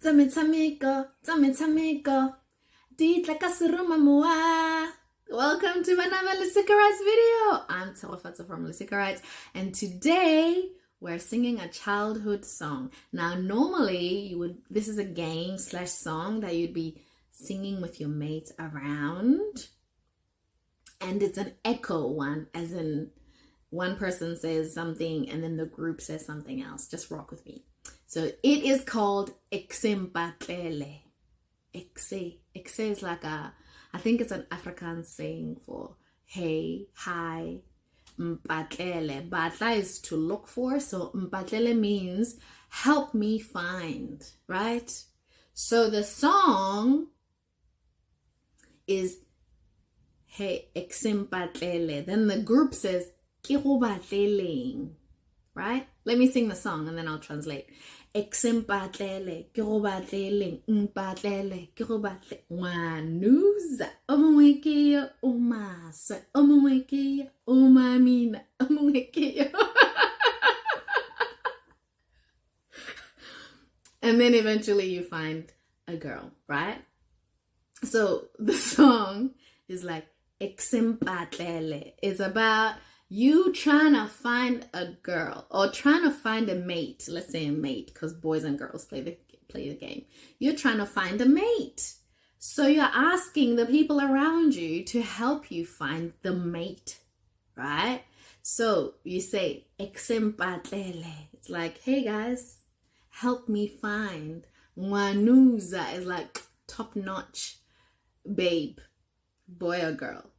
Tsametshameko, di tla ka seroma moa. Welcome to another Lesika Rights video. I'm Tserofatso from Lesika Rights, and today we're singing a childhood song. Now, normally this is a game / song that you'd be singing with your mates around, and it's an echo one, as in one person says something and then the group says something else. Just rock with me. So it is called Ekse Mpatlele. Ekse is like I think it's an African saying for hey, hi. Mpatlele. Batla is to look for. So Mpatlele means help me find, right? So the song is hey, Ekse Mpatlele. Then the group says ke go batleleng, right? Let me sing the song and then I'll translate. Ekse Mpatlele, ke go batleleng, mpatlele, ke go batle ngwanuza, o mongwe ke yo, o maswe, o mongwe ke yo, o mamina, o mongwe ke yo. And then eventually you find a girl, right? So the song is like Ekse Mpatlele. It's about you trying to find a girl or trying to find a mate. Let's say a mate, because boys and girls play the game. You're trying to find a mate. So you're asking the people around you to help you find the mate, right? So you say, Ekse Mpatlele. It's like, hey guys, help me find. Ngwanuza is like top-notch babe, boy or girl,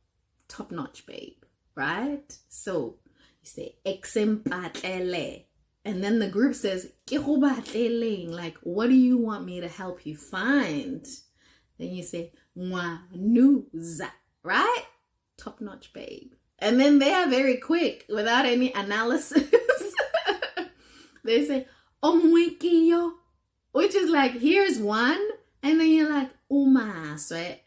top-notch babe. Right? So you say Ekse Mpatlele, and then the group says ke go batleleng, like what do you want me to help you find? Then you say ngwanuza, right? Top notch babe. And then they are very quick without any analysis. They say omwekiyo, which is like here's one, and then you're like umas, right?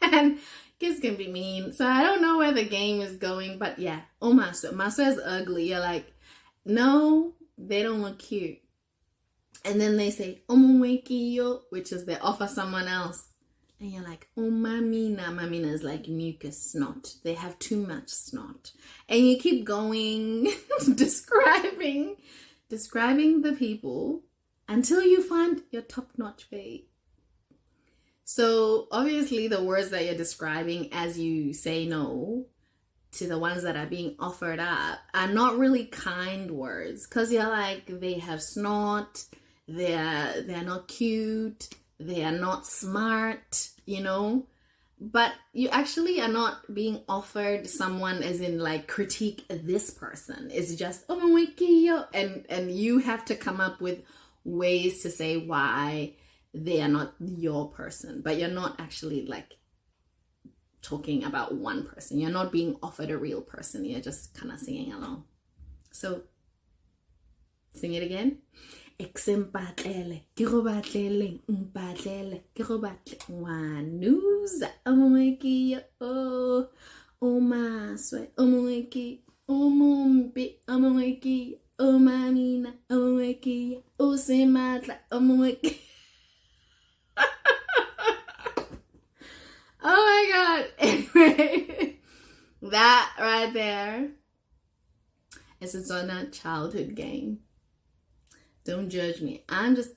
And kids can be mean, so I don't know where the game is going, but yeah, maso is ugly. You're like, no, they don't look cute. And then they say omwekiyo, which is they offer someone else, and you're like, mamina is like mucus, snot. They have too much snot, and you keep going describing the people until you find your top-notch babe. So obviously the words that you're describing as you say no to the ones that are being offered up are not really kind words, because you're like, they have snot, they're not cute, they are not smart, you know, but you actually are not being offered someone as in like critique this person. It's just and you have to come up with ways to say why they are not your person, but you're not actually like talking about one person. You're not being offered a real person. You're just kind of singing along. So sing it again. Ekse Mpatlele, ke go batleleng, mpatlele, ke go batle ngwanuza, o mongwe ke yo, o maswe, o mongwe ke o mompe, o mongwe ke o mamina, o mongwe ke o sematla, o mongwe ke. Oh my god. Anyway, that right there is a Setswana childhood game. Don't judge me. I'm just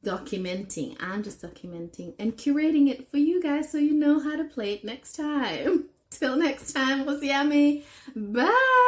documenting and curating it for you guys so you know how to play it next time. Till next time, we'll see you. Bye.